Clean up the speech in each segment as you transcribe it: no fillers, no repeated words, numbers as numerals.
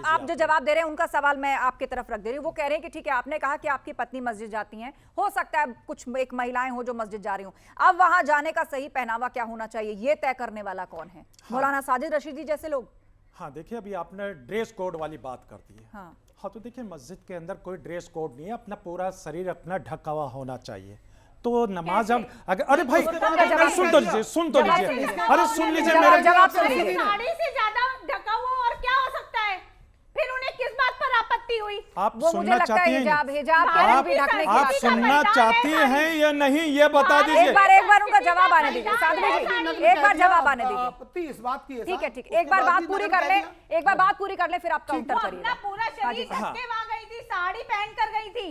आप जो जवाब दे रहे हैं उनका सवाल मैं आपकी तरफ रख दे रही हूँ। वो कह रहे हैं कि ठीक है, आपने कहा कि आपकी पत्नी मस्जिद जाती हैं, हो सकता है कुछ एक महिलाएं हो जो मस्जिद जा रही हूँ, अब वहां जाने का सही पहनावा क्या होना चाहिए, ये तय करने वाला कौन है? मौलाना साजिद रशीदी जैसे लोग? हाँ देखिए, अभी आपने ड्रेस कोड वाली बात कर दी है। हाँ तो देखिए, मस्जिद के अंदर कोई ड्रेस कोड नहीं है, अपना पूरा शरीर अपना ढका हुआ होना चाहिए। तो नमाज अब अगर अरे भाई सुन तो लीजिए, अरे सुन लीजिए मेरा जवाब सुन लीजिए। साड़ी से ज्यादा ढका हुआ और क्या हो सकता है? फिर उन्हें किस बात पर आपत्ति हुई? आप वो सुनना चाहती हैं? आप सुनना चाहती हैं या नहीं, ये बता दीजिए। एक बार उनका जवाब आने दीजिए, साधवी जी एक बार जवाब आने दीजिए। आपत्ति इस बात की है, ठीक है, ठीक, एक बार बात पूरी कर ले, एक बार बात पूरी कर ले, फिर आपका उत्तर करिए। अपना पूरा शरीर ढक के वहां गई थी, साड़ी पहन कर गई थी,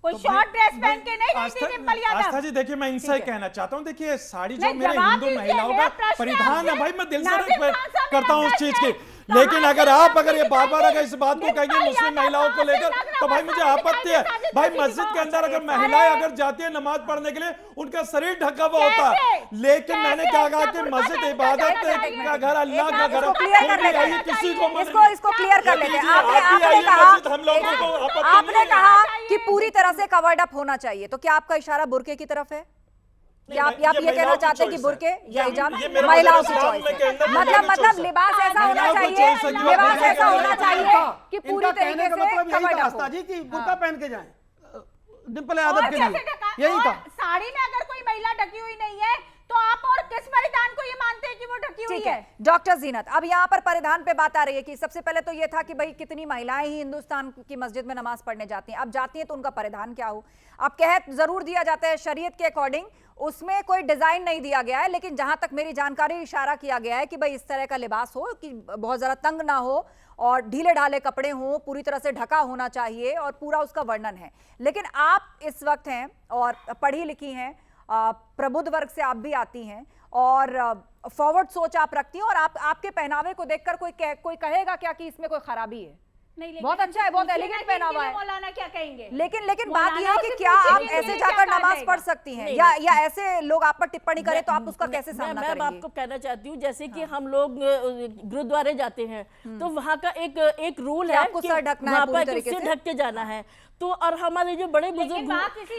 कोई शॉर्ट ड्रेस पहन के नहीं गई थी डिंपल यादव। आस्था जी देखिए, मैं इनसे कहना चाहता हूँ, देखिए साड़ी जो मेरे हिंदू महिलाओं का परिधान है, भाई मैं दिल से रिस्पेक्ट करता हूँ उस चीज की, लेकिन अगर ये बार-बार अगर इस बात को कहेंगे मुस्लिम महिलाओं को लेकर, तो भाई मुझे आपत्ति है। भाई मस्जिद के अंदर अगर महिलाएं अगर जाती है नमाज पढ़ने के लिए, उनका शरीर ढका हुआ होता है, लेकिन मैंने क्या कहा कि मस्जिद इबादत का घर, अल्लाह का घर, किसी को इसको क्लियर कर लेते हैं। आपने कहा कि पूरी तरह से कवर्ड अप होना चाहिए, तो क्या आपका इशारा बुर्के की तरफ है? या आप ये कहना चाहते हैं कि बुर्के या हिजाब महिलाओं की चॉइस है? मतलब लिबास ऐसा होना चाहिए, लिबास ऐसा होना चाहिए कि पूरी तरीके से कवर्ड अप हो। जी कि बुर्का पहन के जाएं डिंपल यादव के लिए, यही था। साड़ी में अगर कोई महिला ढकी हुई नहीं है तो आप और किस परिधान को ये मानते हैं कि वो ढकी हुई है? डॉक्टर जीनत, अब यहाँ पर परिधान पे बात आ रही है कि सबसे पहले तो ये था कि भाई कितनी महिलाएं ही हिंदुस्तान की मस्जिद में नमाज पढ़ने जाती हैं, अब जाती हैं तो उनका परिधान क्या हो? अब कह जरूर दिया जाता है शरीयत के अकॉर्डिंग, उसमें कोई डिजाइन नहीं दिया गया है, लेकिन जहां तक मेरी जानकारी इशारा किया गया है कि भाई इस तरह का लिबास हो कि बहुत ज्यादा तंग ना हो और ढीले ढाले कपड़े हों, पूरी तरह से ढका होना चाहिए और पूरा उसका वर्णन है। लेकिन आप इस वक्त हैं और पढ़ी लिखी हैं, प्रबुद्ध वर्ग से आप भी आती हैं और फॉरवर्ड सोच आप रखती हैं, और आपके पहनावे को देखकर कोई कहेगा क्या कि इसमें कोई खराबी है? नहीं, बहुत अच्छा है, बहुत एलिगेंट पहनावा है। मौलाना क्या कहेंगे? लेकिन बात यह है कि क्या आप ऐसे जाकर नमाज पढ़ सकती हैं, या ऐसे लोग आप पर टिप्पणी करें तो आप उसका कैसे सामना करेंगी? मैं आपको कहना चाहती हूँ, जैसे कि हम लोग गुरुद्वारे जाते हैं तो वहाँ का एक रूल है आपको सर ढकना है, पूरी तरीके से ढक के जाना है। तो और हमारे जो बड़े बुजुर्ग,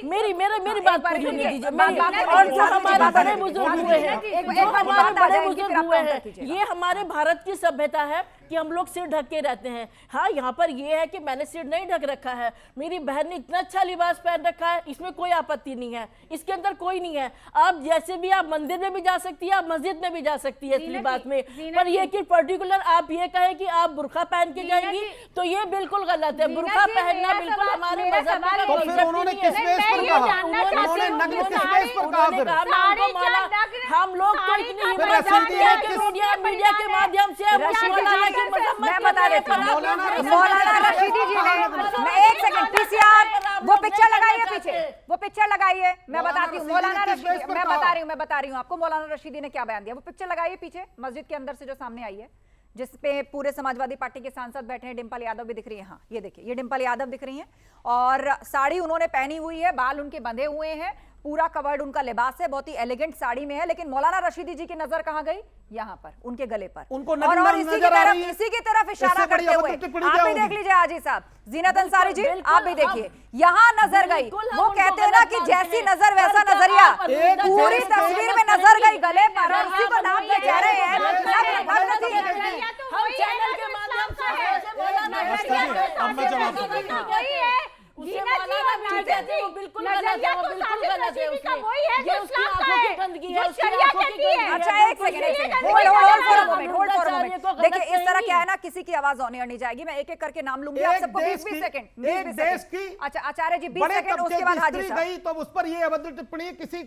मेरी बात पूरी नहीं कीजिए, और जो हमारे बड़े बुजुर्ग हुए हैं, ये हमारे भारत की सभ्यता है कि हम लोग सिर ढक के रहते हैं। हाँ, यहाँ पर ये है कि मैंने सिर नहीं ढक रखा है, मेरी बहन ने इतना अच्छा लिबास पहन रखा है, इसमें कोई आपत्ति नहीं है, इसके अंदर कोई नहीं है। आप जैसे भी आप मंदिर में भी जा सकती है, आप मस्जिद में भी जा सकती है इस लिबास में, पर ये कि पर्टिकुलर आप ये कहें कि आप बुर्का पहन के जाएंगी तो ये बिल्कुल गलत है। बुर्का पहनना बिल्कुल हमारे मजहब का तो फिर उन्होंने किस बेस पर कहा? उन्होंने नग्न किस बेस पर कहा? फिर हम लोग तो इतनी हिम्मत रखते हैं कि मीडिया के माध्यम से मैं बता देती हूँ, मौलाना रशीदी जी ने, मैं एक सेकंड, पीसीआर वो पिक्चर लगाइए पीछे, वो पिक्चर लगाइए, मैं बताती हूँ मौलाना रशीदी, मैं बता रही हूँ आपको मौलाना रशीदी ने क्या बयान दिया। वो पिक्चर लगाइए पीछे मस्जिद के अंदर से जो सामने आई है, जिसपे पूरे समाजवादी पार्टी के सांसद बैठे हैं, डिंपल यादव भी दिख रही है। हाँ ये देखिए, ये डिंपल यादव दिख रही हैं और साड़ी उन्होंने पहनी हुई है, बाल उनके बंधे हुए हैं, पूरा कवर्ड उनका लिबास है, बहुत ही एलिगेंट साड़ी में है। लेकिन मौलाना रशीदी जी की नजर कहां गई? यहाँ पर उनके गले पर, और इसी की तरफ इशारा करते हुए आप भी देख लीजिए हाजी साहब, जीनत अंसारी जी आप भी देखिए, यहाँ नजर गई। वो कहते हैं ना कि जैसी नजर वैसा नजरिया, पूरी तस्वीर में नजर गई गले पर, और इसी को नाम पे कह रहे हैं। देखिए इस तरह क्या है ना, किसी की आवाज ऑन एयर नहीं जाएगी, मैं एक एक करके नाम लूंगी आप सबको 20-20 सेकंड। अच्छा आचार्य जी 20 सेकंड, उसके बाद हाजी साहब। गई तो उस पर ये अभद्र टिप्पणी किसी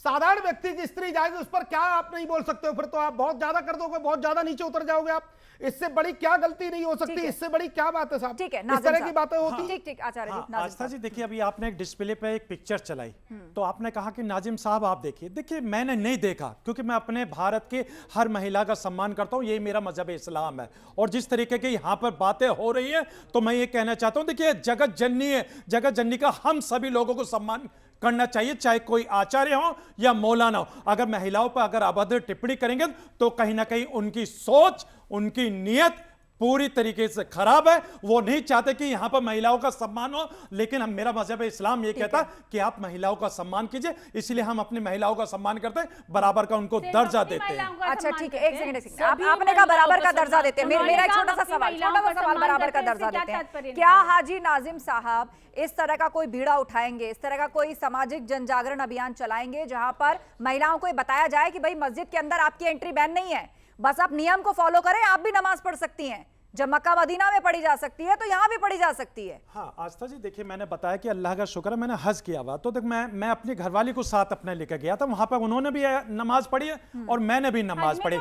साधारण व्यक्ति की स्त्री जाएगी, उस पर क्या आप नहीं बोल सकते हो? फिर तो आप बहुत ज्यादा कर दोगे, बहुत ज्यादा नीचे उतर जाओगे आप। इससे बड़ी क्या गलती नहीं हो सकती, इससे बड़ी क्या बात है साहब? ठीक है, इस तरह की बातें होती। ठीक आचार्य जी। आस्था जी देखिए, अभी आपने एक डिस्प्ले पे एक पिक्चर चलाई तो आपने कहा कि नाजिम साहब आप देखिए। देखिए मैंने नहीं देखा, क्योंकि मैं अपने भारत के हर महिला का सम्मान करता हूं, यही मेरा मजहब इस्लाम है। और जिस तरीके की यहां पर बातें हो रही है तो मैं ये कहना चाहता हूं, देखिए जगत जननी है, जगत जननी का हम सभी लोगों को सम्मान करना चाहिए, चाहे कोई आचार्य हो या मौलाना हो। अगर महिलाओं पर अगर अभद्र टिप्पणी करेंगे तो कहीं ना कहीं उनकी सोच, उनकी नीयत पूरी तरीके से खराब है। वो नहीं चाहते कि यहां पर महिलाओं का सम्मान हो, लेकिन हम मेरा मजहब इस्लाम ये कहता कि आप महिलाओं का सम्मान कीजिए, इसलिए हम अपनी महिलाओं का सम्मान करते हैं, बराबर का उनको दर्जा देते हैं। अच्छा ठीक है, एक सेकंड आपने कहा बराबर का दर्जा देते हैं। मेरा एक छोटा सा सवाल बराबर का दर्जा देते हैं। क्या हाजी नाजिम साहब इस तरह का कोई बीड़ा उठाएंगे, इस तरह का कोई सामाजिक जन जागरण अभियान चलाएंगे जहां पर महिलाओं को बताया जाए कि भाई मस्जिद के अंदर आपकी एंट्री बैन नहीं है, बस आप नियम को फॉलो करें, आप भी नमाज पढ़ सकती हैं, जब मक्का मदीना में पढ़ी जा सकती है तो यहां भी पढ़ी जा सकती है। हाँ आस्था जी, देखिए मैंने बताया कि अल्लाह का शुक्र है मैंने हज किया हुआ, तो देख मैं अपनी घरवाली को साथ अपने लेकर गया था, वहां पर उन्होंने भी नमाज पढ़ी है और मैंने भी नमाज पढ़ी।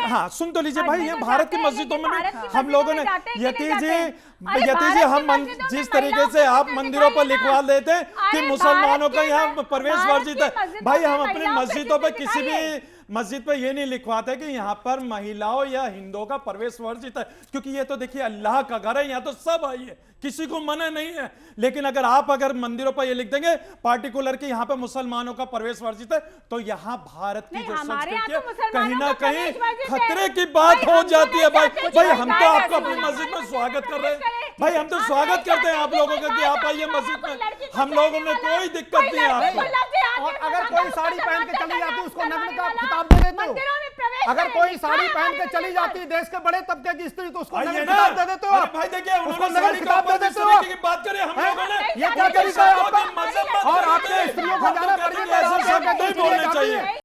हाँ सुन तो लीजिए भाई, ये भारत की मस्जिदों में हम लोगों ने यती जी हम जिस तरीके से आप मंदिरों पर लिखवा देते हैं कि मुसलमानों का यहाँ प्रवेश वर्जित है, भाई हम अपनी मस्जिदों पर किसी भी मस्जिद पे ये नहीं लिखवाते कि यहाँ पर महिलाओं या हिंदुओं का प्रवेश वर्जित है, क्योंकि ये तो देखिए अल्लाह का घर है, यहाँ तो सब आई है, किसी को मना नहीं है। लेकिन अगर मंदिरों पर ये लिख देंगे पार्टिकुलर कि यहाँ पे मुसलमानों का प्रवेश वर्जित है, तो यहाँ भारत की जो संस्कृति है कहीं ना कहीं खतरे की बात हो जाती है। भाई हम तो आपको अपनी मस्जिद में स्वागत कर रहे हैं, भाई हम तो स्वागत करते हैं आप लोगों का कि आप आइए मस्जिद में, हम लोगों में कोई दिक्कत नहीं है आपको। और अगर कोई साड़ी पहन के चली जाती है उसको नग्न का खिताब दे देते हो। अगर कोई साड़ी पहन के चली जाती है देश के बड़े तबके की स्त्री तो उसको नग्न खिताब दे देते हो। भाई देखिए उसको नग्न खिताब दे देते हो। की बात करें हम लोगों ने, ये क्या तरीका है आपका? और आपने स्त्रियों को ज्यादा ऐसे शब्द नहीं बोलने चाहिए।